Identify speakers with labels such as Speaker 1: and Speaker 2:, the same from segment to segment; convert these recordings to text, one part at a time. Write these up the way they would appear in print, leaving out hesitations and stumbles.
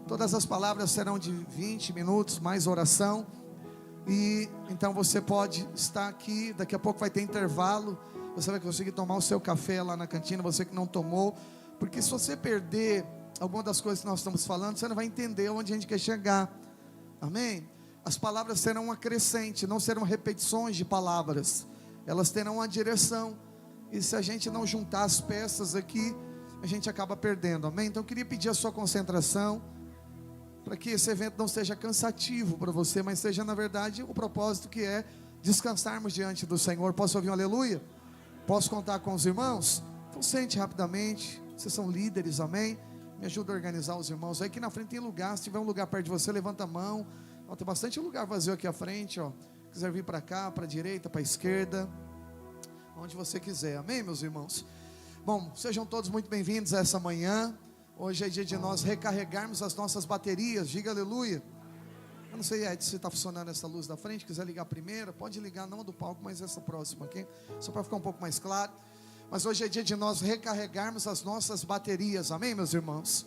Speaker 1: Todas as palavras serão de 20 minutos, mais oração. E então você pode estar aqui. Daqui a pouco vai ter intervalo. Você vai conseguir tomar o seu café lá na cantina, você que não tomou. Porque se você perder alguma das coisas que nós estamos falando, você não vai entender onde a gente quer chegar. Amém? As palavras serão uma crescente, não serão repetições de palavras. Elas terão uma direção. E se a gente não juntar as peças aqui, a gente acaba perdendo. Amém? Então eu queria pedir a sua concentração, para que esse evento não seja cansativo para você, mas seja na verdade o propósito, que é descansarmos diante do Senhor. Posso ouvir um aleluia? Posso contar com os irmãos? Então sente rapidamente. Vocês são líderes, amém? Me ajuda a organizar os irmãos. Aí aqui na frente tem lugar. Se tiver um lugar perto de você, levanta a mão. Ó, tem bastante lugar vazio aqui à frente, ó. Se quiser vir para cá, para a direita, para a esquerda, onde você quiser, amém, meus irmãos? Bom, sejam todos muito bem-vindos a essa manhã. Hoje é dia de nós recarregarmos as nossas baterias. Diga aleluia. Eu não sei, Ed, se está funcionando essa luz da frente. Quiser ligar a primeira, pode ligar, não a do palco, mas essa próxima aqui, só para ficar um pouco mais claro. Mas hoje é dia de nós recarregarmos as nossas baterias, amém, meus irmãos?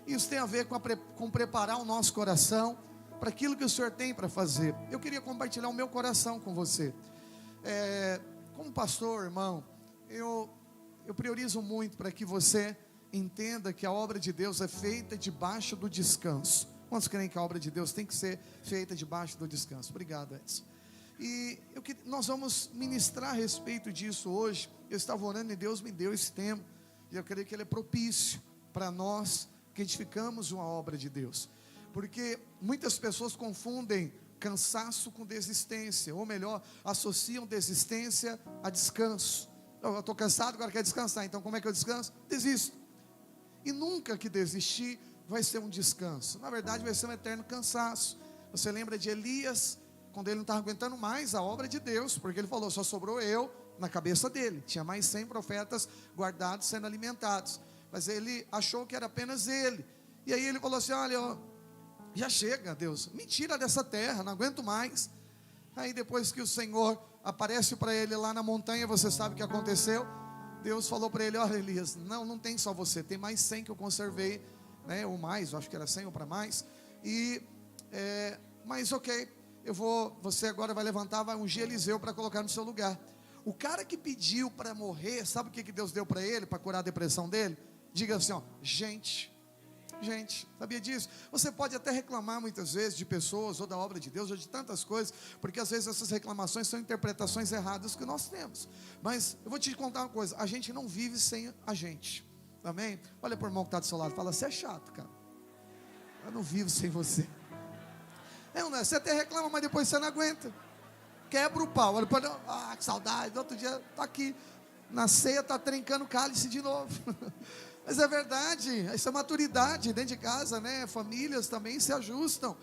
Speaker 1: Isso tem a ver com preparar o nosso coração para aquilo que o Senhor tem para fazer. Eu queria compartilhar o meu coração com você. Como pastor, irmão, eu priorizo muito para que você entenda que a obra de Deus é feita debaixo do descanso. Quantos creem que a obra de Deus tem que ser feita debaixo do descanso? Obrigado, Edson. E nós vamos ministrar a respeito disso hoje. Eu estava orando e Deus me deu esse tema, e eu creio que ele é propício para nós que edificamos uma obra de Deus. Porque muitas pessoas confundem cansaço com desistência, ou melhor, associam desistência a descanso. Eu estou cansado, agora quero descansar, então como é que eu descanso? Desisto. E nunca que desistir vai ser um descanso. Na verdade vai ser um eterno cansaço. Você lembra de Elias, quando ele não estava aguentando mais a obra de Deus, porque ele falou, só sobrou eu na cabeça dele. Tinha mais 100 profetas guardados, sendo alimentados, mas ele achou que era apenas ele. E aí ele falou assim, olha, já chega, Deus, me tira dessa terra, não aguento mais. Aí depois que o Senhor aparece para ele lá na montanha, você sabe o que aconteceu? Deus falou para ele, olha Elias, não tem só você, tem mais 100 que eu conservei, né, ou mais, eu acho que era 100 ou para mais. Mas ok, você agora vai levantar, vai ungir Eliseu para colocar no seu lugar. O cara que pediu para morrer, sabe o que Deus deu para ele, para curar a depressão dele? Diga assim, ó, gente, sabia disso? Você pode até reclamar muitas vezes de pessoas, ou da obra de Deus, ou de tantas coisas, porque às vezes essas reclamações são interpretações erradas que nós temos. Mas eu vou te contar uma coisa, a gente não vive sem a gente, amém? Olha para o irmão que está do seu lado, fala, você é chato, cara, eu não vivo sem você. Você até reclama, mas depois você não aguenta, quebra o pau, olha para que saudade, outro dia está aqui, na ceia está trincando cálice de novo. Mas é verdade, isso é maturidade dentro de casa, né? Famílias também se ajustam,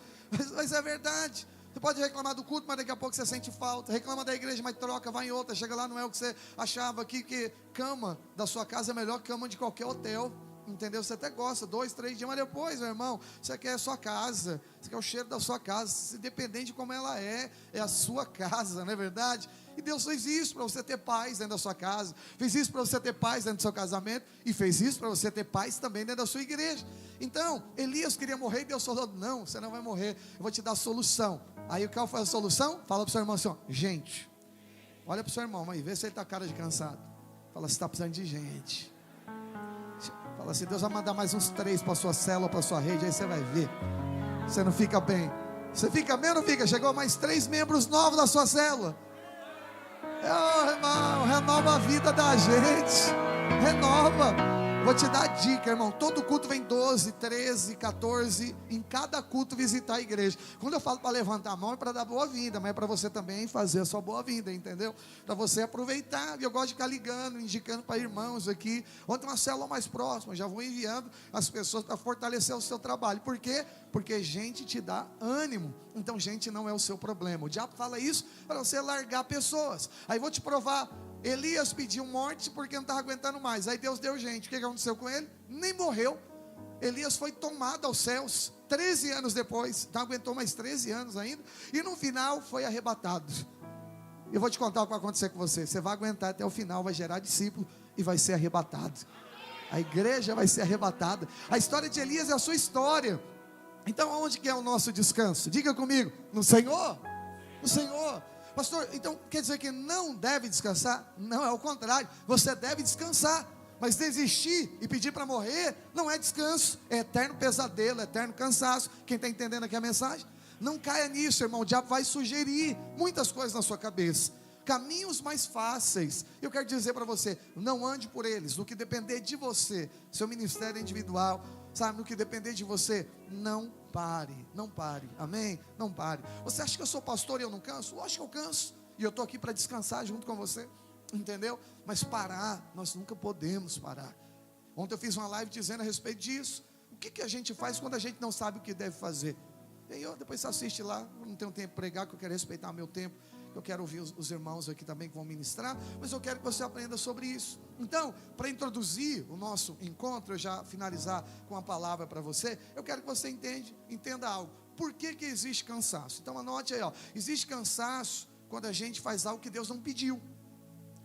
Speaker 1: mas é verdade. Você pode reclamar do culto, mas daqui a pouco você sente falta. Reclama da igreja, mas troca, vai em outra. Chega lá, não é o que você achava aqui, que cama da sua casa é melhor que cama de qualquer hotel. Entendeu? Você até gosta, 2, 3 dias, mas depois, meu irmão, você quer a sua casa, você quer o cheiro da sua casa, independente de como ela é a sua casa, não é verdade? E Deus fez isso para você ter paz dentro da sua casa, fez isso para você ter paz dentro do seu casamento, e fez isso para você ter paz também dentro da sua igreja. Então, Elias queria morrer, e Deus falou, não, você não vai morrer, eu vou te dar a solução. Aí qual foi a solução? Fala para o seu irmão assim, ó, gente. Olha para o seu irmão aí, vê se ele está com cara de cansado. Fala, você está precisando de gente. Fala assim, Deus vai mandar mais uns 3 para a sua célula, para a sua rede, aí você vai ver. Você não fica bem. Você fica bem ou não fica? Chegou mais 3 membros novos da sua célula. Irmão, renova a vida da gente. Renova. Vou te dar a dica, irmão. Todo culto vem 12, 13, 14. Em cada culto visitar a igreja. Quando eu falo para levantar a mão é para dar boa-vinda, mas é para você também fazer a sua boa-vinda, entendeu? Para você aproveitar. E eu gosto de ficar ligando, indicando para irmãos aqui. Ontem uma célula mais próxima, já vou enviando as pessoas para fortalecer o seu trabalho. Por quê? Porque gente te dá ânimo. Então gente não é o seu problema. O diabo fala isso para você largar pessoas. Aí vou te provar. Elias pediu morte porque não estava aguentando mais. Aí Deus deu gente. O que aconteceu com ele? Nem morreu. Elias foi tomado aos céus 13 anos depois. Não aguentou mais 13 anos ainda. E no final foi arrebatado. Eu vou te contar o que vai acontecer com você. Você vai aguentar até o final, vai gerar discípulo e vai ser arrebatado. A igreja vai ser arrebatada. A história de Elias é a sua história. Então aonde que é o nosso descanso? Diga comigo, no Senhor. No Senhor. Pastor, então quer dizer que não deve descansar? Não, é o contrário, você deve descansar. Mas desistir e pedir para morrer não é descanso, é eterno pesadelo, é eterno cansaço. Quem está entendendo aqui a mensagem? Não caia nisso, irmão. O diabo vai sugerir muitas coisas na sua cabeça, caminhos mais fáceis. Eu quero dizer para você, não ande por eles. No que depender de você, seu ministério individual, sabe, no que depender de você, não pare, não pare, amém? Não pare. Você acha que eu sou pastor e eu não canso? Lógico que eu canso, e eu estou aqui para descansar junto com você, entendeu? Mas parar, nós nunca podemos parar. Ontem eu fiz uma live dizendo a respeito disso. O que a gente faz quando a gente não sabe o que deve fazer? E aí depois você assiste lá. Eu não tenho tempo para pregar, que eu quero respeitar o meu tempo, eu quero ouvir os irmãos aqui também que vão ministrar, mas eu quero que você aprenda sobre isso. Então, para introduzir o nosso encontro, eu já finalizar com a palavra para você, eu quero que você entenda algo. Por que existe cansaço? Então anote aí, existe cansaço quando a gente faz algo que Deus não pediu.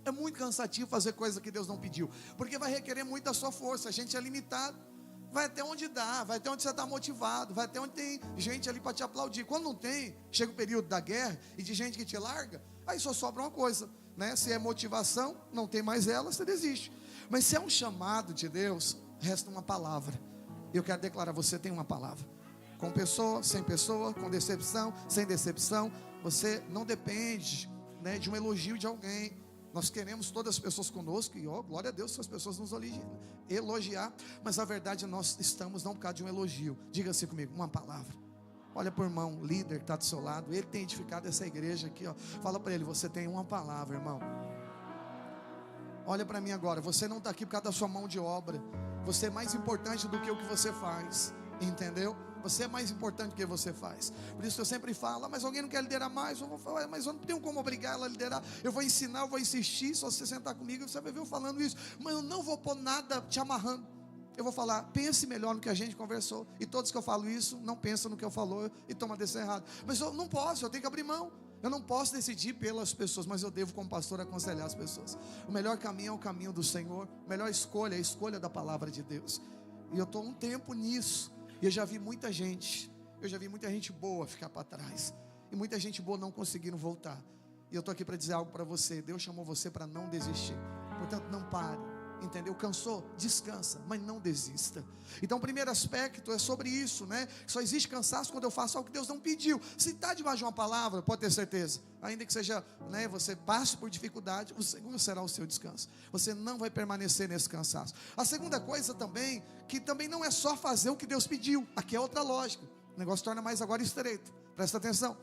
Speaker 1: É muito cansativo fazer coisa que Deus não pediu, porque vai requerer muito da sua força. A gente é limitado. Vai até onde dá, vai até onde você está motivado, vai até onde tem gente ali para te aplaudir. Quando não tem, chega o período da guerra e de gente que te larga, aí só sobra uma coisa, né? Se é motivação, não tem mais ela, você desiste. Mas se é um chamado de Deus, resta uma palavra. Eu quero declarar, você tem uma palavra. Com pessoa, sem pessoa, com decepção, sem decepção. Você não depende, né, de um elogio de alguém. Nós queremos todas as pessoas conosco, e glória a Deus se as pessoas nos elogiar, mas a verdade nós estamos não por causa de um elogio. Diga assim comigo, uma palavra. Olha para o irmão líder que está do seu lado, ele tem edificado essa igreja aqui, fala para ele, você tem uma palavra, irmão. Olha para mim agora, você não está aqui por causa da sua mão de obra, você é mais importante do que o que você faz, entendeu? Você é mais importante do que você faz. Por isso eu sempre falo, mas alguém não quer liderar mais? Eu vou falar, mas eu não tenho como obrigar ela a liderar. Eu vou ensinar, eu vou insistir. Só você sentar comigo, você vai ver eu falando isso. Mas eu não vou pôr nada te amarrando. Eu vou falar, pense melhor no que a gente conversou. E todos que eu falo isso, não pensam no que eu falou e tomam a decisão errada. Mas eu não posso, eu tenho que abrir mão. Eu não posso decidir pelas pessoas, mas eu devo, como pastor, aconselhar as pessoas. O melhor caminho é o caminho do Senhor. A melhor escolha é a escolha da palavra de Deus. E eu estou um tempo nisso. E eu já vi muita gente boa ficar para trás, e muita gente boa não conseguindo voltar. E eu estou aqui para dizer algo para você. Deus chamou você para não desistir. Portanto, não pare, entendeu? Cansou? Descansa, mas não desista. Então o primeiro aspecto é sobre isso, né? Só existe cansaço quando eu faço algo que Deus não pediu. Se está debaixo de uma palavra, pode ter certeza, ainda que seja, né, você passe por dificuldade, o Senhor será o seu descanso. Você não vai permanecer nesse cansaço. A segunda coisa também, que também não é só fazer o que Deus pediu. Aqui é outra lógica. O negócio torna mais agora estreito. Presta atenção.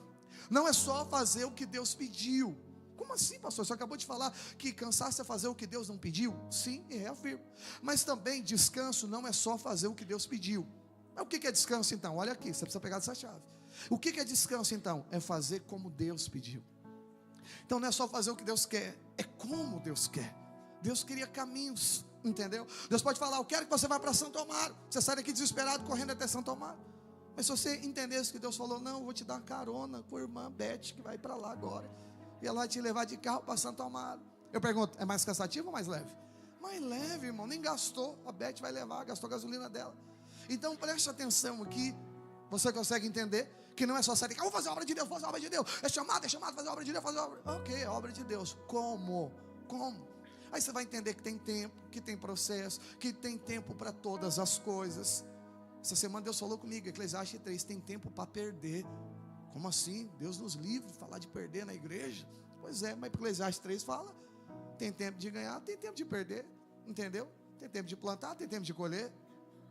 Speaker 1: Não é só fazer o que Deus pediu. Como assim, pastor? Você acabou de falar que cansaço é fazer o que Deus não pediu? Sim, e reafirmo. Mas também descanso não é só fazer o que Deus pediu. Mas o que é descanso então? Olha aqui, você precisa pegar essa chave. O que é descanso então? É fazer como Deus pediu. Então não é só fazer o que Deus quer, é como Deus quer. Deus cria caminhos, entendeu? Deus pode falar, eu quero que você vá para Santo Amaro. Você sai daqui desesperado, correndo até Santo Amaro. Mas se você entendesse que Deus falou, não, eu vou te dar uma carona com a irmã Beth, que vai para lá agora, e ela vai te levar de carro para Santo Amaro. Eu pergunto, é mais cansativo ou mais leve? Mais leve, irmão, nem gastou. A Beth vai levar, gastou a gasolina dela. Então preste atenção aqui. Você consegue entender que não é só sair daqui, vou fazer a obra de Deus, vou fazer a obra de Deus. É chamado, fazer a obra de Deus, fazer a obra. Ok, a obra de Deus. Como? Aí você vai entender que tem tempo, que tem processo, que tem tempo para todas as coisas. Essa semana Deus falou comigo, Eclesiastes 3, tem tempo para perder. Como assim? Deus nos livre de falar de perder na igreja. Pois é, mas Eclesiastes 3 fala, tem tempo de ganhar, tem tempo de perder, entendeu? Tem tempo de plantar, tem tempo de colher.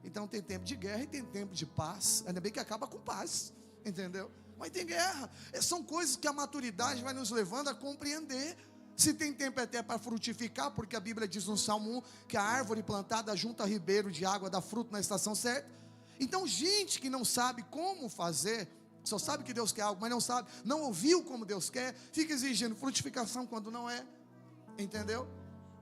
Speaker 1: Então tem tempo de guerra e tem tempo de paz. Ainda bem que acaba com paz, entendeu? Mas tem guerra. São coisas que a maturidade vai nos levando a compreender. Se tem tempo até para frutificar, porque a Bíblia diz no Salmo 1 que a árvore plantada junto a ribeiro de água dá fruto na estação certa. Então gente que não sabe como fazer, só sabe que Deus quer algo, mas não sabe, não ouviu como Deus quer, fica exigindo frutificação quando não é, entendeu?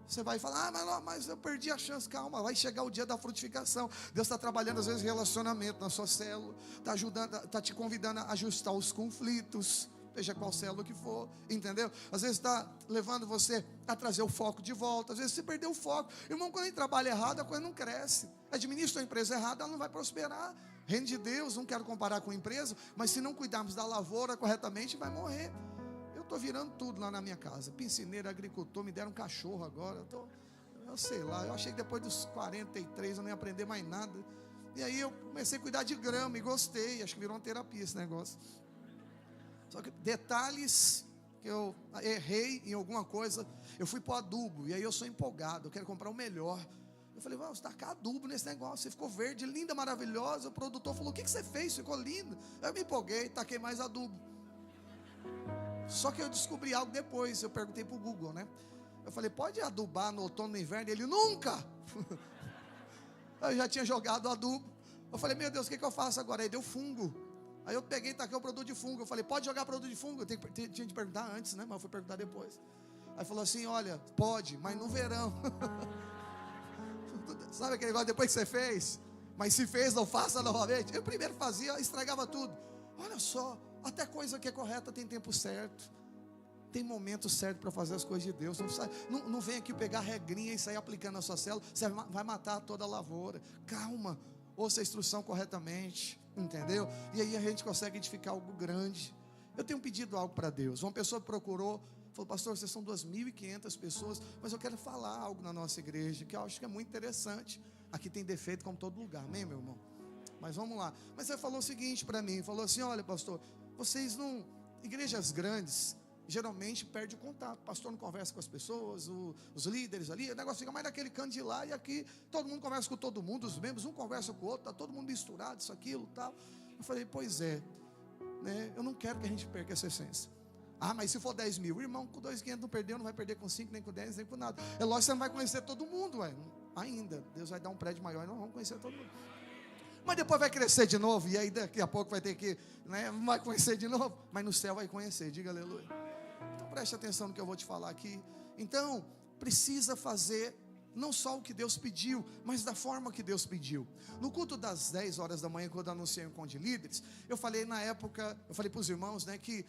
Speaker 1: Você vai falar, mas eu perdi a chance. Calma, vai chegar o dia da frutificação. Deus está trabalhando às vezes relacionamento na sua célula, está ajudando, está te convidando a ajustar os conflitos, seja qual célula que for, entendeu? Às vezes está levando você a trazer o foco de volta. Às vezes você perdeu o foco. Irmão, quando a gente trabalha errado, a coisa não cresce. Administra a empresa errada, ela não vai prosperar. Reino de Deus, não quero comparar com empresa, mas se não cuidarmos da lavoura corretamente, vai morrer. Eu estou virando tudo lá na minha casa. Piscineiro, agricultor, me deram um cachorro agora. Eu sei lá, eu achei que depois dos 43 eu não ia aprender mais nada. E aí eu comecei a cuidar de grama e gostei. Acho que virou uma terapia esse negócio. Só que detalhes que eu errei em alguma coisa. Eu fui para o adubo, e aí eu sou empolgado, eu quero comprar o melhor. Eu falei, vamos tacar adubo nesse negócio. Você ficou verde, linda, maravilhosa. O produtor falou, o que você fez? Ficou lindo. Eu me empolguei, taquei mais adubo. Só que eu descobri algo depois. Eu perguntei para o Google, né? Eu falei, pode adubar no outono e no inverno? Ele, nunca. Eu já tinha jogado adubo. Eu falei, meu Deus, o que eu faço agora? Aí deu fungo. Aí eu peguei e taquei o produto de fungo. Eu falei, pode jogar produto de fungo? Eu tinha de perguntar antes, né? Mas eu fui perguntar depois. Aí falou assim, olha, pode, mas no verão. Sabe aquele negócio depois que você fez? Mas se fez, não faça novamente. Eu primeiro fazia, estragava tudo. Olha só, até coisa que é correta tem tempo certo. Tem momento certo para fazer as coisas de Deus. Não vem aqui pegar regrinha e sair aplicando na sua célula. Você vai matar toda a lavoura. Calma, ouça a instrução corretamente. Entendeu? E aí a gente consegue edificar algo grande. Eu tenho pedido algo para Deus. Uma pessoa procurou, falou, pastor, vocês são 2.500 pessoas, mas eu quero falar algo na nossa igreja, que eu acho que é muito interessante. Aqui tem defeito como todo lugar, amém, meu irmão? Mas vamos lá. Mas você falou o seguinte para mim, falou assim, olha, pastor, vocês não, igrejas grandes, geralmente perde o contato, o pastor não conversa com as pessoas, os líderes ali, o negócio fica mais naquele canto de lá, e aqui todo mundo conversa com todo mundo, os membros, um conversa com o outro, está todo mundo misturado, isso, aquilo, tal. Eu falei, pois é, né? Eu não quero que a gente perca essa essência. Ah, mas se for 10 mil, irmão, com 2.500 não perdeu, não vai perder com 5, nem com 10, nem com nada. É lógico que você não vai conhecer todo mundo, ué. Ainda, Deus vai dar um prédio maior e nós vamos conhecer todo mundo. Mas depois vai crescer de novo, e aí daqui a pouco vai ter que, né, vai conhecer de novo, mas no céu vai conhecer, diga aleluia. Então preste atenção no que eu vou te falar aqui. Então, precisa fazer não só o que Deus pediu, mas da forma que Deus pediu. No culto das 10 horas da manhã, quando eu anunciei o encontro de líderes, eu falei na época, eu falei para os irmãos, né, que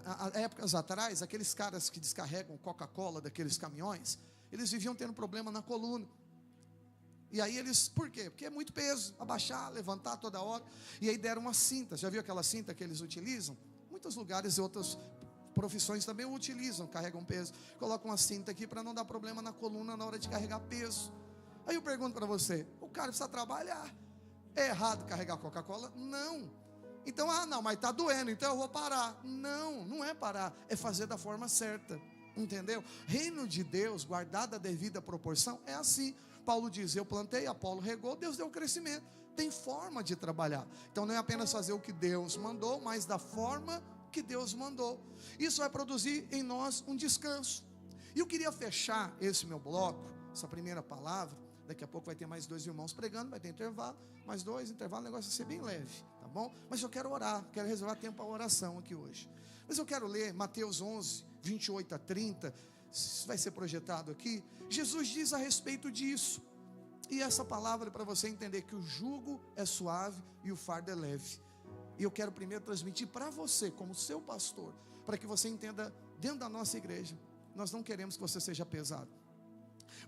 Speaker 1: há épocas atrás, aqueles caras que descarregam Coca-Cola daqueles caminhões, eles viviam tendo problema na coluna. E aí eles, por quê? Porque é muito peso, abaixar, levantar toda hora. E aí deram uma cinta, já viu aquela cinta que eles utilizam? Muitos lugares e outras profissões também o utilizam, carregam peso. Colocam uma cinta aqui para não dar problema na coluna na hora de carregar peso. Aí eu pergunto para você, o cara precisa trabalhar. É errado carregar Coca-Cola? Não. Então, não, mas está doendo, então eu vou parar. Não, não é parar, é fazer da forma certa. Entendeu? Reino de Deus, guardado a devida proporção, é assim. Paulo diz, eu plantei, Apolo regou, Deus deu o crescimento. Tem forma de trabalhar. Então não é apenas fazer o que Deus mandou, mas da forma que Deus mandou. Isso vai produzir em nós um descanso. E eu queria fechar esse meu bloco, essa primeira palavra. Daqui a pouco vai ter mais 2 irmãos pregando, vai ter intervalo, mais 2, intervalo, o negócio vai ser bem leve, tá bom? Mas eu quero orar, quero reservar tempo para oração aqui hoje. Mas eu quero ler Mateus 11, 28 a 30, isso vai ser projetado aqui. Jesus diz a respeito disso. E essa palavra é para você entender que o jugo é suave e o fardo é leve. E eu quero primeiro transmitir para você, como seu pastor, para que você entenda, dentro da nossa igreja, nós não queremos que você seja pesado.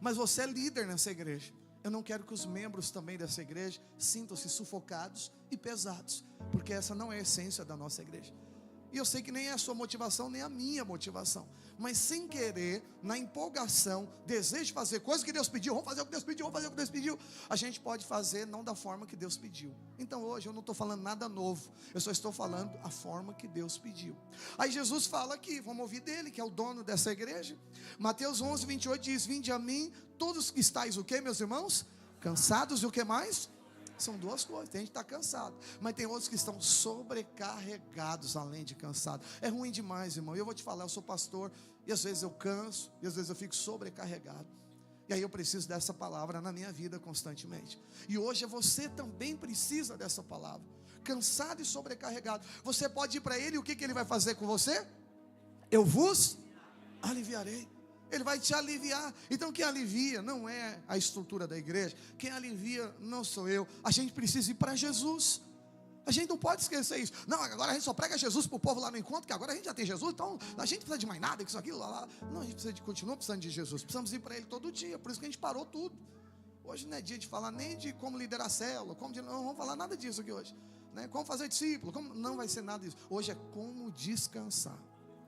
Speaker 1: Mas você é líder nessa igreja. Eu não quero que os membros também dessa igreja sintam-se sufocados e pesados, porque essa não é a essência da nossa igreja. E eu sei que nem é a sua motivação, nem a minha motivação. Mas sem querer, na empolgação, desejo de fazer coisas que Deus pediu. Vamos fazer o que Deus pediu, vamos fazer o que Deus pediu. A gente pode fazer não da forma que Deus pediu. Então hoje eu não estou falando nada novo. Eu só estou falando a forma que Deus pediu. Aí Jesus fala aqui, vamos ouvir dele, que é o dono dessa igreja. Mateus 11, 28 diz, vinde a mim, todos que estáis o quê, meus irmãos? Cansados e o que mais? São duas coisas, tem gente que está cansado, mas tem outros que estão sobrecarregados além de cansado. É ruim demais, irmão. Eu vou te falar, eu sou pastor, e às vezes eu canso, e às vezes eu fico sobrecarregado. E aí eu preciso dessa palavra na minha vida constantemente. E hoje você também precisa dessa palavra. Cansado e sobrecarregado. Você pode ir para ele, e o que ele vai fazer com você? Eu vos aliviarei. Ele vai te aliviar. Então quem alivia não é a estrutura da igreja. Quem alivia não sou eu. A gente precisa ir para Jesus. A gente não pode esquecer isso. Não, agora a gente só prega Jesus para o povo lá no encontro, que agora a gente já tem Jesus, então a gente precisa de mais nada, isso, aquilo, lá. Não, a gente continua precisando de Jesus. Precisamos ir para Ele todo dia. Por isso que a gente parou tudo. Hoje não é dia de falar nem de como liderar a célula, não vamos falar nada disso aqui hoje, né? Como fazer discípulo, não vai ser nada disso. Hoje é como descansar.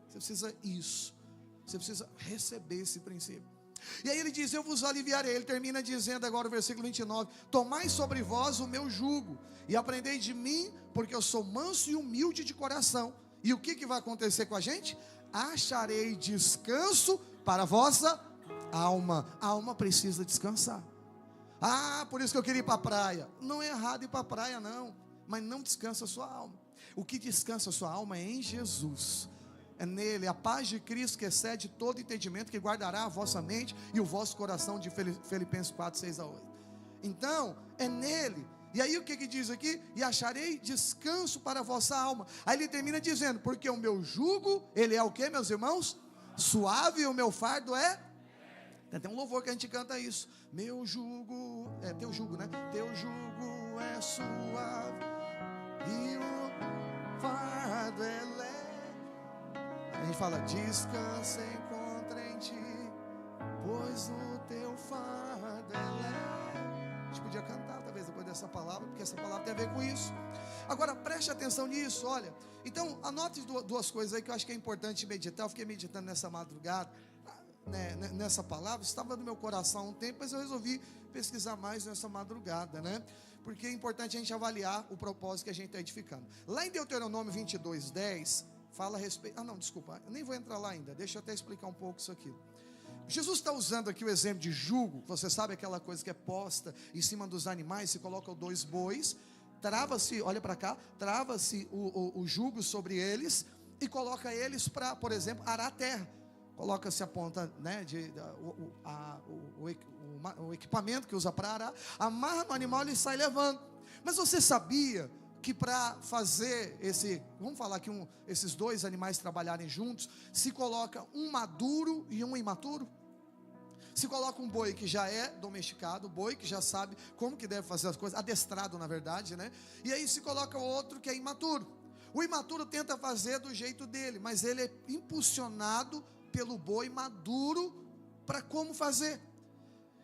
Speaker 1: Você precisa isso. Você precisa receber esse princípio. E aí ele diz: eu vos aliviarei. Ele termina dizendo agora o versículo 29: tomai sobre vós o meu jugo e aprendei de mim, porque eu sou manso e humilde de coração. E o que vai acontecer com a gente? Acharei descanso para a vossa alma. A alma precisa descansar. Por isso que eu queria ir para a praia. Não é errado ir para a praia não, mas não descansa a sua alma. O que descansa a sua alma é em Jesus. É nele, a paz de Cristo que excede todo entendimento, que guardará a vossa mente e o vosso coração, de Filipenses 4, 6 a 8. Então, é nele. E aí o que diz aqui? E acharei descanso para a vossa alma. Aí ele termina dizendo: porque o meu jugo, ele é o que, meus irmãos? Suave, e o meu fardo é... Tem até um louvor que a gente canta isso. Meu jugo, teu jugo, né? Teu jugo é suave e o fardo é leve. A gente fala: descansa, encontra em ti, pois o teu fardo é leve. A gente podia cantar talvez depois dessa palavra, porque essa palavra tem a ver com isso. Agora preste atenção nisso, olha. Então anote duas coisas aí que eu acho que é importante meditar. Eu fiquei meditando nessa madrugada, né, nessa palavra. Estava no meu coração há um tempo, mas eu resolvi pesquisar mais nessa madrugada, né? Porque é importante a gente avaliar o propósito que a gente está edificando. Lá em Deuteronômio 22, 10... fala a respeito... não, desculpa, eu nem vou entrar lá ainda. Deixa eu até explicar um pouco isso aqui. Jesus está usando aqui o exemplo de jugo. Você sabe aquela coisa que é posta em cima dos animais? Se colocam 2 bois, trava-se, olha para cá, trava-se o jugo sobre eles e coloca eles para, por exemplo, arar a terra. Coloca-se a ponta, né, o equipamento que usa para arar, amarra no animal e ele sai levando. Mas você sabia que para fazer vamos falar que esses 2 animais trabalharem juntos, se coloca um maduro e um imaturo? Se coloca um boi que já é domesticado, boi que já sabe como que deve fazer as coisas, adestrado na verdade, né? E aí se coloca outro que é imaturo. O imaturo tenta fazer do jeito dele, mas ele é impulsionado pelo boi maduro para como fazer.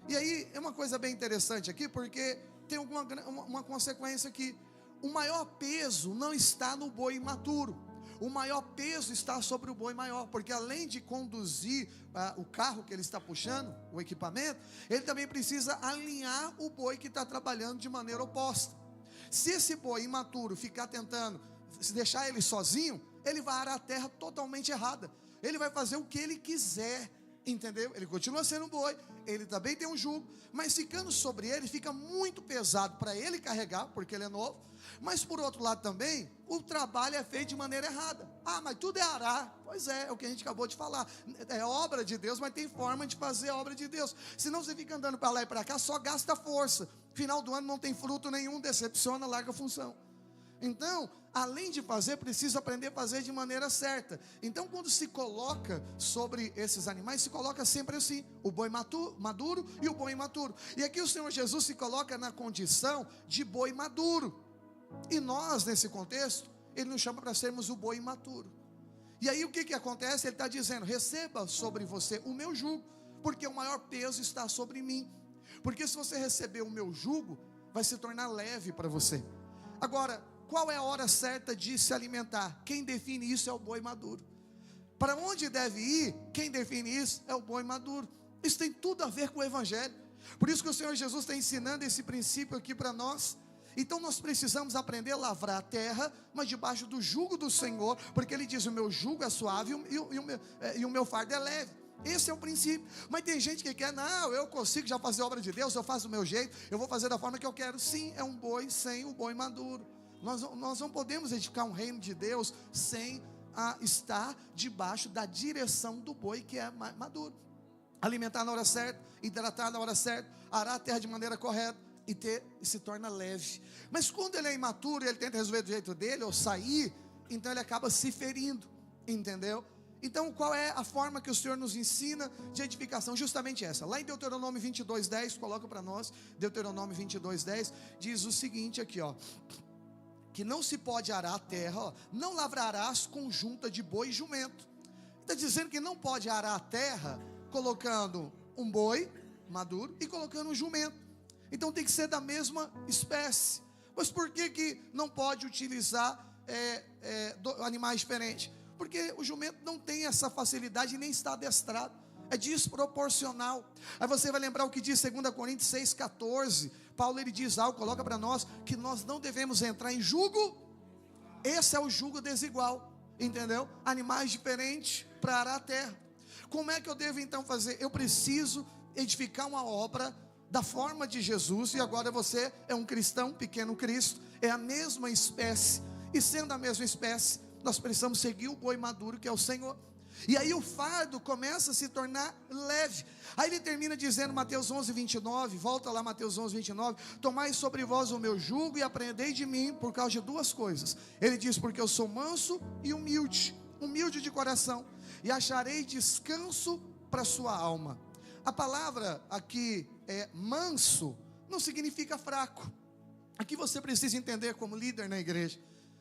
Speaker 1: E aí é uma coisa bem interessante aqui, porque tem uma consequência aqui. O maior peso não está no boi imaturo. O maior peso está sobre o boi maior, porque além de conduzir o carro que ele está puxando, o equipamento, ele também precisa alinhar o boi que está trabalhando de maneira oposta. Se esse boi imaturo ficar tentando, se deixar ele sozinho, ele vai arar a terra totalmente errada. Ele vai fazer o que ele quiser, entendeu? Ele continua sendo um boi, ele também tem um jugo, mas ficando sobre ele, fica muito pesado para ele carregar, porque ele é novo. Mas por outro lado também, o trabalho é feito de maneira errada. Mas tudo é arar. Pois é o que a gente acabou de falar. É obra de Deus, mas tem forma de fazer a obra de Deus. Senão você fica andando para lá e para cá, só gasta força. Final do ano não tem fruto nenhum, decepciona, larga a função. Então, além de fazer, precisa aprender a fazer de maneira certa. Então, quando se coloca sobre esses animais, se coloca sempre assim: o boi maduro e o boi imaturo. E aqui o Senhor Jesus se coloca na condição de boi maduro. E nós, nesse contexto, Ele nos chama para sermos o boi imaturo. E aí o que acontece? Ele está dizendo: receba sobre você o meu jugo, porque o maior peso está sobre mim. Porque se você receber o meu jugo, vai se tornar leve para você. Agora, qual é a hora certa de se alimentar? Quem define isso é o boi maduro. Para onde deve ir? Quem define isso é o boi maduro. Isso tem tudo a ver com o Evangelho. Por isso que o Senhor Jesus está ensinando esse princípio aqui para nós. Então nós precisamos aprender a lavrar a terra, mas debaixo do jugo do Senhor, porque Ele diz: o meu jugo é suave e o meu fardo é leve. Esse é o princípio. Mas tem gente que quer: não, eu consigo já fazer a obra de Deus, eu faço do meu jeito, eu vou fazer da forma que eu quero. Sim, é um boi sem o boi maduro. Nós não podemos edificar um reino de Deus sem estar debaixo da direção do boi que é maduro. Alimentar na hora certa, hidratar na hora certa, arar a terra de maneira correta e se torna leve. Mas quando ele é imaturo, ele tenta resolver do jeito dele ou sair, então ele acaba se ferindo, entendeu? Então qual é a forma que o Senhor nos ensina de edificação? Justamente essa. Lá em Deuteronômio 22, 10, coloca para nós, Deuteronômio 22, 10, diz o seguinte aqui, ó: que não se pode arar a terra, não lavrarás com junta de boi e jumento. Está dizendo que não pode arar a terra colocando um boi maduro e colocando um jumento. Então tem que ser da mesma espécie. Mas por que não pode utilizar animais diferentes? Porque o jumento não tem essa facilidade e nem está adestrado. É desproporcional. Aí você vai lembrar o que diz 2 Coríntios 6,14. Paulo ele diz algo, coloca para nós, que nós não devemos entrar em jugo. Esse é o jugo desigual, entendeu? Animais diferentes para arar a terra. Como é que eu devo então fazer? Eu preciso edificar uma obra da forma de Jesus. E agora você é um cristão, pequeno Cristo, é a mesma espécie. E sendo a mesma espécie, nós precisamos seguir o boi maduro, que é o Senhor. E aí o fardo começa a se tornar leve. Aí ele termina dizendo, Mateus 11, 29, volta lá Mateus 11, 29, tomai sobre vós o meu jugo e aprendei de mim, por causa de duas coisas. Ele diz, porque eu sou manso e humilde de coração, e acharei descanso para a sua alma. A palavra aqui manso, não significa fraco. Aqui você precisa entender como líder na igreja.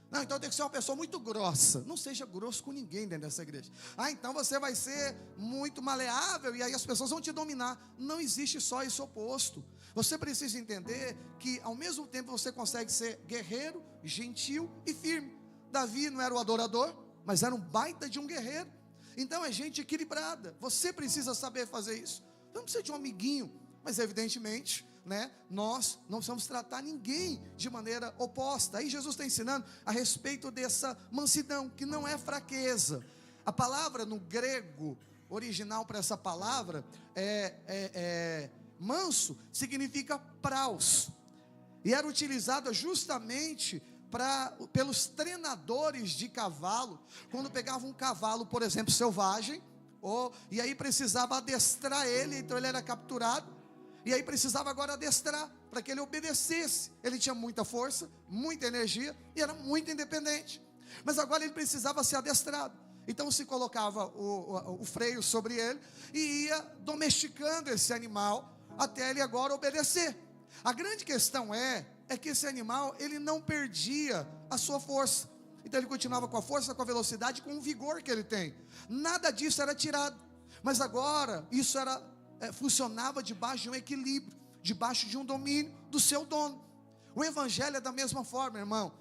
Speaker 1: Não, então tem que ser uma pessoa muito grossa. Não seja grosso com ninguém dentro dessa igreja. Então você vai ser muito maleável e aí as pessoas vão te dominar. Não existe só esse oposto. Você precisa entender que ao mesmo tempo você consegue ser guerreiro, gentil e firme. Davi não era o adorador, mas era um baita de um guerreiro. Então é gente equilibrada. Você precisa saber fazer isso. Não precisa de um amiguinho, mas evidentemente, nós não precisamos tratar ninguém de maneira oposta. Aí Jesus está ensinando a respeito dessa mansidão, que não é fraqueza. A palavra no grego original para essa palavra manso, significa praus, e era utilizada justamente pelos treinadores de cavalo, quando pegavam um cavalo, por exemplo, selvagem, e aí precisava adestrar ele, então ele era capturado. E aí precisava agora adestrar, para que ele obedecesse. Ele tinha muita força, muita energia, e era muito independente. Mas agora ele precisava ser adestrado. Então se colocava o freio sobre ele, e ia domesticando esse animal, até ele agora obedecer. A grande questão é que esse animal, ele não perdia a sua força. Então ele continuava com a força, com a velocidade, com o vigor que ele tem. Nada disso era tirado. Mas agora, isso funcionava debaixo de um equilíbrio, debaixo de um domínio do seu dono. O evangelho é da mesma forma, irmão.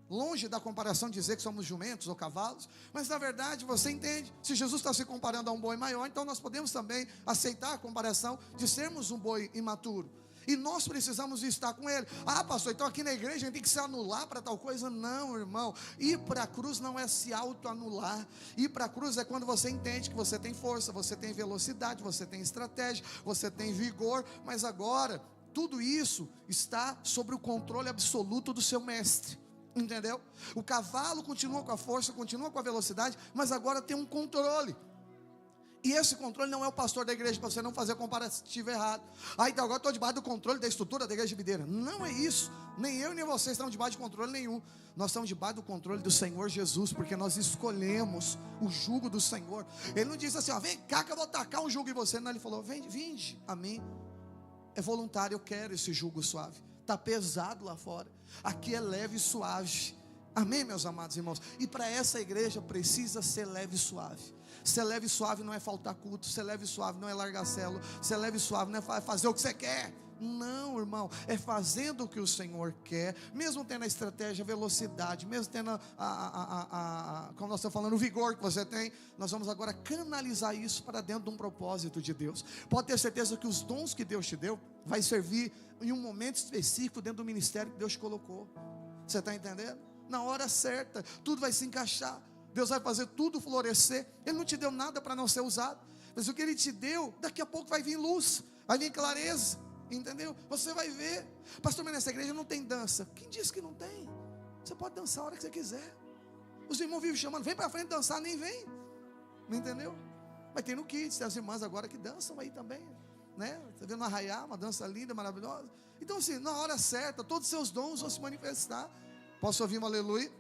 Speaker 1: Longe da comparação de dizer que somos jumentos ou cavalos, mas na verdade você entende, se Jesus está se comparando a um boi maior, então nós podemos também aceitar a comparação de sermos um boi imaturo. E nós precisamos estar com ele. Pastor, então aqui na igreja a gente tem que se anular para tal coisa. Não, irmão. Ir para a cruz não é se autoanular. Ir para a cruz é quando você entende que você tem força, você tem velocidade, você tem estratégia, você tem vigor. Mas agora, tudo isso está sob o controle absoluto do seu mestre. Entendeu? O cavalo continua com a força, continua com a velocidade, mas agora tem um controle. E esse controle não é o pastor da igreja, para você não fazer comparativo errado. Então agora estou debaixo do controle da estrutura da igreja videira. Não é isso. Nem eu nem vocês estamos debaixo de controle nenhum. Nós estamos debaixo do controle do Senhor Jesus, porque nós escolhemos o jugo do Senhor. Ele não disse assim, vem cá que eu vou tacar um jugo em você. Não, ele falou, vinde a mim. É voluntário, eu quero esse jugo suave. Está pesado lá fora. Aqui é leve e suave. Amém, meus amados irmãos? E para essa igreja precisa ser leve e suave. Ser leve e suave não é faltar culto. Ser leve e suave não é largar célula. Ser leve e suave não é fazer o que você quer. Não, irmão, é fazendo o que o Senhor quer, mesmo tendo a estratégia, a velocidade, mesmo tendo como nós estamos falando, o vigor que você tem. Nós vamos agora canalizar isso para dentro de um propósito de Deus. Pode ter certeza que os dons que Deus te deu vai servir em um momento específico dentro do ministério que Deus te colocou. Você está entendendo? Na hora certa, tudo vai se encaixar. Deus vai fazer tudo florescer. Ele não te deu nada para não ser usado, mas o que Ele te deu, daqui a pouco vai vir luz, vai vir clareza, entendeu? Você vai ver. Pastor, mas nessa igreja não tem dança. Quem disse que não tem? Você pode dançar a hora que você quiser. Os irmãos vivem chamando, vem para frente dançar, nem vem. Não entendeu? Mas tem no Kids, tem as irmãs agora que dançam aí também, Você vê no Arraiá, uma dança linda, maravilhosa. Então assim, na hora certa, todos os seus dons vão se manifestar. Posso ouvir um aleluia?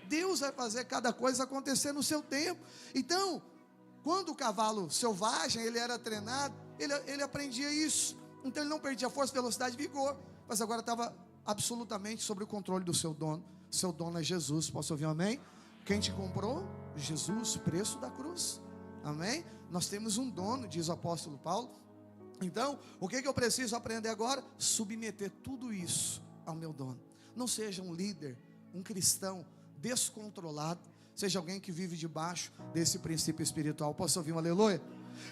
Speaker 1: Deus vai fazer cada coisa acontecer no seu tempo. Então, quando o cavalo selvagem, ele era treinado, ele aprendia isso. Então ele não perdia força, velocidade e vigor, mas agora estava absolutamente sob o controle do seu dono. Seu dono é Jesus. Posso ouvir um amém? Quem te comprou? Jesus, preço da cruz. Amém? Nós temos um dono, diz o apóstolo Paulo, Então, o que eu preciso aprender agora? Submeter tudo isso ao meu dono. Não seja um líder, um cristão descontrolado. Seja alguém que vive debaixo desse princípio espiritual. Posso ouvir um aleluia?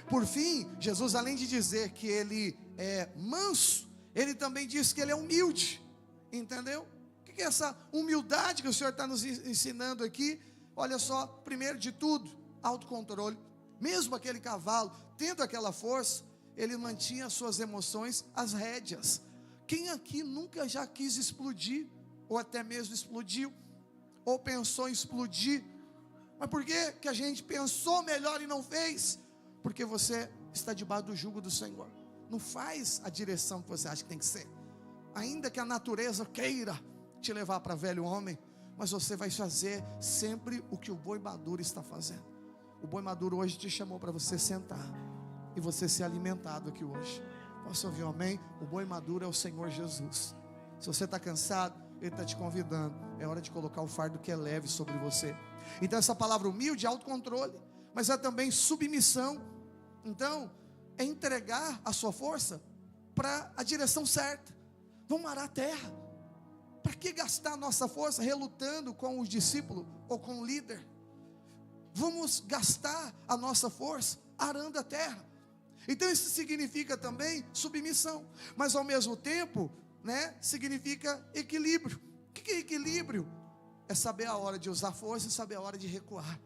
Speaker 1: Por fim, Jesus, além de dizer que ele é manso, ele também diz que ele é humilde. Entendeu? O que é essa humildade que o Senhor está nos ensinando aqui? Olha só, primeiro de tudo, autocontrole. Mesmo aquele cavalo, tendo aquela força, ele mantinha as suas emoções às rédeas. Quem aqui nunca já quis explodir, ou até mesmo explodiu, ou pensou em explodir? Mas por que a gente pensou melhor e não fez? Porque você está debaixo do jugo do Senhor. Não faz a direção que você acha que tem que ser. Ainda que a natureza queira te levar para velho homem, mas você vai fazer sempre o que o boi maduro está fazendo. O boi maduro hoje te chamou para você sentar e você ser alimentado aqui hoje. Posso ouvir um amém? O boi maduro é o Senhor Jesus. Se você está cansado, Ele está te convidando. É hora de colocar o fardo que é leve sobre você. Então essa palavra humilde é autocontrole, mas é também submissão. Então é entregar a sua força para a direção certa. Vamos arar a terra. Para que gastar a nossa força relutando com os discípulos ou com o líder? Vamos gastar a nossa força arando a terra. Então isso significa também submissão, mas ao mesmo tempo, significa equilíbrio. O que é equilíbrio? É saber a hora de usar força e saber a hora de recuar.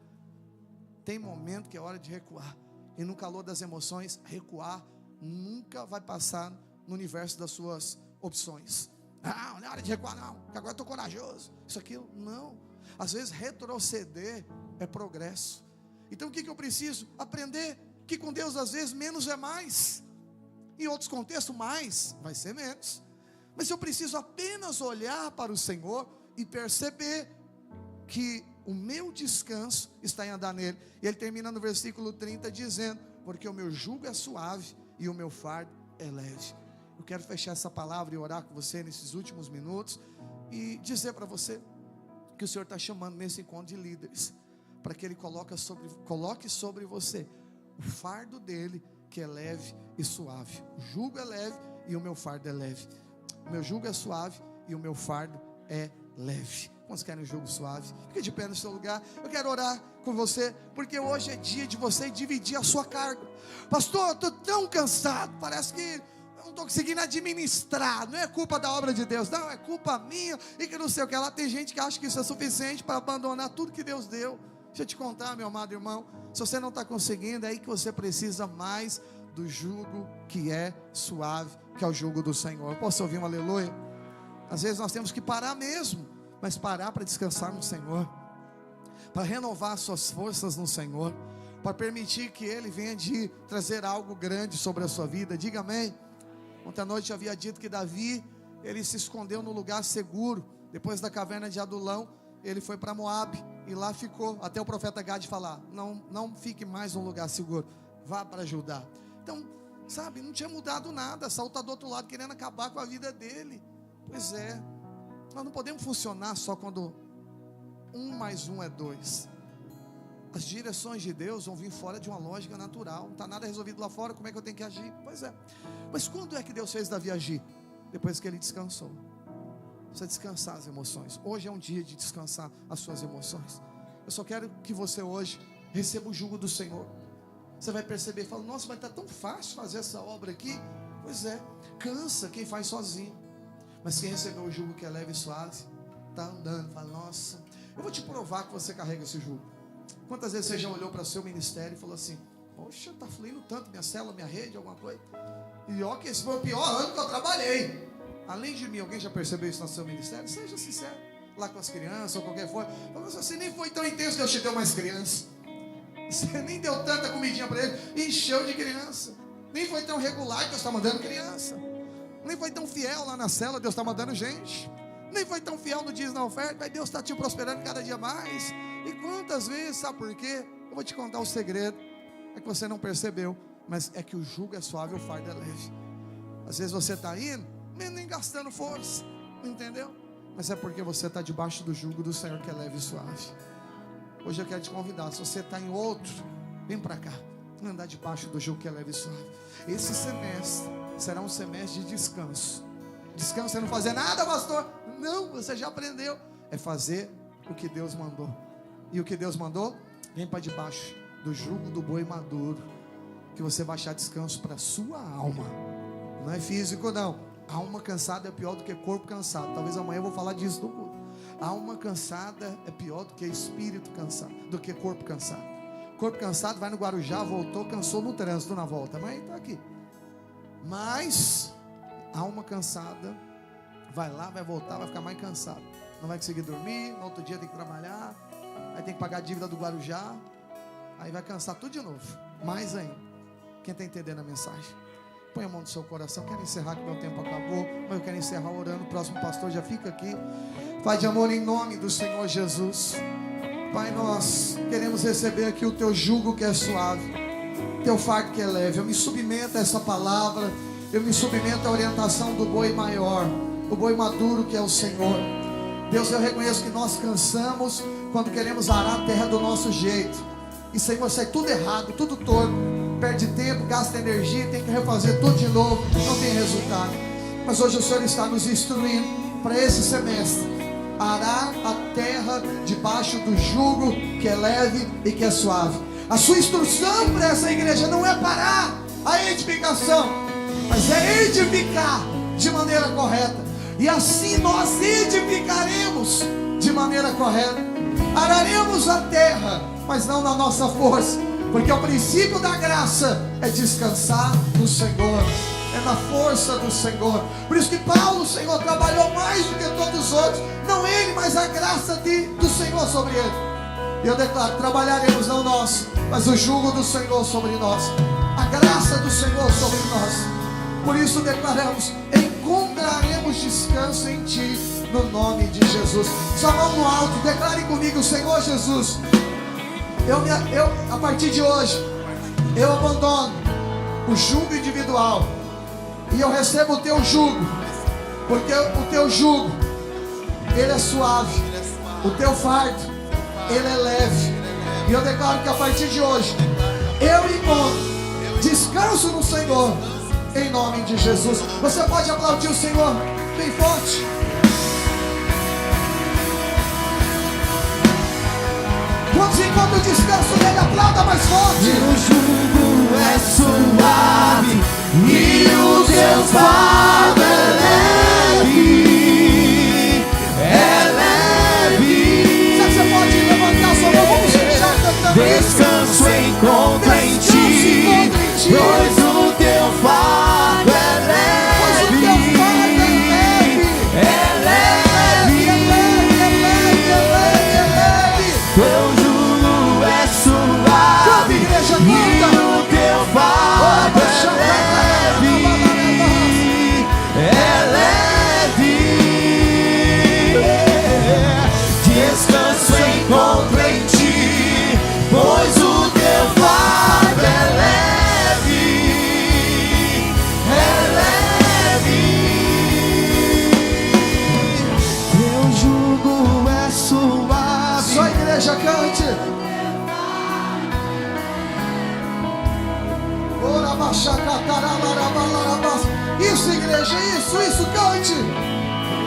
Speaker 1: Tem momento que é hora de recuar, e no calor das emoções, recuar nunca vai passar no universo das suas opções. Não é hora de recuar não, porque agora eu estou corajoso, isso, aquilo, não. Às vezes retroceder é progresso. Então o que eu preciso? Aprender que com Deus às vezes menos é mais. Em outros contextos mais vai ser menos. Mas eu preciso apenas olhar para o Senhor e perceber que o meu descanso está em andar nele. E ele termina no versículo 30 dizendo: porque o meu jugo é suave e o meu fardo é leve. Eu quero fechar essa palavra e orar com você nesses últimos minutos e dizer para você que o Senhor está chamando nesse encontro de líderes, para que Ele coloque sobre você o fardo dele, que é leve e suave. O jugo é leve e o meu fardo é leve. O meu jugo é suave e o meu fardo é leve. Quantos querem um jugo suave? Fique de pé no seu lugar. Eu quero orar com você, porque hoje é dia de você dividir a sua carga. Pastor, eu estou tão cansado, parece que eu não estou conseguindo administrar. Não é culpa da obra de Deus, não, é culpa minha, e que não sei o que lá. Tem gente que acha que isso é suficiente para abandonar tudo que Deus deu. Deixa eu te contar, meu amado irmão, se você não está conseguindo, é aí que você precisa mais do jugo que é suave, que é o jugo do Senhor. Posso ouvir um aleluia? Às vezes nós temos que parar mesmo, mas parar para descansar no Senhor, para renovar suas forças no Senhor, para permitir que Ele venha de trazer algo grande sobre a sua vida. Diga amém. Ontem à noite eu havia dito que Davi, ele se escondeu no lugar seguro. Depois da caverna de Adulão, ele foi para Moabe e lá ficou, até o profeta Gade falar: não fique mais num lugar seguro, vá para Judá. Então, sabe, não tinha mudado nada. Saul está do outro lado querendo acabar com a vida dele. Pois é, nós não podemos funcionar só quando 1 mais 1 é 2. As direções de Deus vão vir fora de uma lógica natural. Não está nada resolvido lá fora, como é que eu tenho que agir? Pois é. Mas quando é que Deus fez Davi agir? Depois que ele descansou. Precisa descansar as emoções. Hoje é um dia de descansar as suas emoções. Eu só quero que você hoje receba o jugo do Senhor. Você vai perceber e fala: nossa, mas está tão fácil fazer essa obra aqui. Pois é, cansa quem faz sozinho. Mas quem recebeu o jugo que é leve e suave, está andando, fala: nossa, eu vou te provar que você carrega esse jugo. Quantas vezes você já olhou para o seu ministério e falou assim: poxa, está fluindo tanto minha célula, minha rede, alguma coisa. E ó, que esse foi o pior ano que eu trabalhei. Além de mim, alguém já percebeu isso no seu ministério? Seja sincero, lá com as crianças ou qualquer forma. Você nem foi tão intenso, Deus te deu mais crianças. Você nem deu tanta comidinha para ele, encheu de criança. Nem foi tão regular que Deus está mandando criança. Nem foi tão fiel lá na cela, Deus está mandando gente. Nem foi tão fiel no dízimo na oferta, mas Deus está te prosperando cada dia mais. E quantas vezes, sabe por quê? Eu vou te contar o segredo. É que você não percebeu, mas é que o jugo é suave e o fardo é leve. Às vezes você está indo nem gastando força, entendeu? Mas é porque você está debaixo do jugo do Senhor, que é leve e suave. Hoje eu quero te convidar, se você está em outro, vem para cá. Andar debaixo do jugo que é leve e suave. Esse semestre será um semestre de descanso. Descanso é não fazer nada, pastor. Não, você já aprendeu. É fazer o que Deus mandou. E o que Deus mandou? Vem para debaixo do jugo do boi maduro, que você vai achar descanso para a sua alma. Não é físico, não. Alma cansada é pior do que corpo cansado. Talvez amanhã eu vou falar disso no culto. Alma cansada é pior do que espírito cansado, do que corpo cansado. Corpo cansado vai no Guarujá, voltou, cansou no trânsito na volta, mas está aqui. Mas alma cansada vai lá, vai voltar, vai ficar mais cansado. Não vai conseguir dormir, no outro dia tem que trabalhar, aí tem que pagar a dívida do Guarujá, aí vai cansar tudo de novo. Mais ainda. Quem está entendendo a mensagem? Põe a mão no seu coração. Quero encerrar, que meu tempo acabou, mas eu quero encerrar orando. O próximo pastor já fica aqui. Pai de amor, em nome do Senhor Jesus, Pai, nós queremos receber aqui o teu jugo que é suave, teu fardo que é leve. Eu me submeto a essa palavra, eu me submeto à orientação do boi maior, o boi maduro que é o Senhor. Deus, eu reconheço que nós cansamos quando queremos arar a terra do nosso jeito, e Senhor, sai tudo errado, tudo torto, perde tempo, gasta energia, tem que refazer tudo de novo, não tem resultado. Mas hoje o Senhor está nos instruindo para esse semestre, arar a terra debaixo do jugo que é leve e que é suave. A sua instrução para essa igreja não é parar a edificação, mas é edificar de maneira correta. E assim nós edificaremos de maneira correta. Araremos a terra, mas não na nossa força, porque o princípio da graça é descansar no Senhor, é na força do Senhor. Por isso que Paulo, Senhor, trabalhou mais do que todos os outros, não ele, mas a graça do Senhor sobre ele. E eu declaro, trabalharemos não nós, mas o jugo do Senhor sobre nós, a graça do Senhor sobre nós. Por isso declaramos, encontraremos descanso em Ti, no nome de Jesus. Sua mão no alto, declare comigo: Senhor Jesus, eu a partir de hoje, eu abandono o jugo individual e eu recebo o Teu jugo, porque o Teu jugo, ele é suave, o Teu fardo, ele é leve. E eu declaro que a partir de hoje eu encontro descanso no Senhor, em nome de Jesus. Você pode aplaudir o Senhor bem forte. Quantos encontram o descanso dele? Aplauda mais forte.
Speaker 2: O jugo é suave e o teu fardo é leve. É leve.
Speaker 1: Será que você pode levantar sua mão? Vamos já cantando.
Speaker 2: Descanso encontra em Ti, pois o teu fardo é leve. É leve. Teu jugo é suave e o teu fardo é leve. É leve. Descanso encontra em Ti, pois o teu fardo é leve. É leve. Teu jugo é suave.
Speaker 1: Só a igreja cante. Isso, igreja, isso, cante.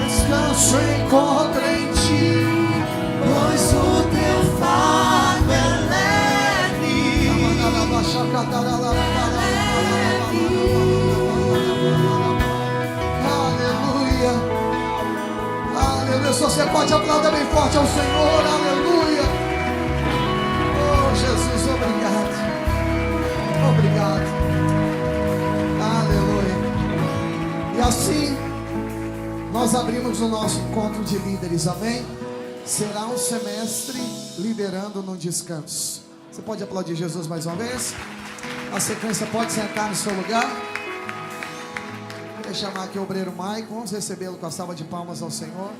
Speaker 1: Descanso encontra em Ti,
Speaker 2: Pois o teu fardo é leve.
Speaker 1: Aleluia. Aleluia. Se você pode aplaudir bem forte ao Senhor. Aleluia. Oh, Jesus, obrigado. Obrigado. Aleluia. E assim nós abrimos o nosso encontro de líderes. Amém? Será um semestre liderando no descanso. Você pode aplaudir Jesus mais uma vez? Na sequência, pode sentar no seu lugar. Vou chamar aqui o obreiro Maicon. Vamos recebê-lo com a salva de palmas ao Senhor.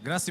Speaker 3: Graça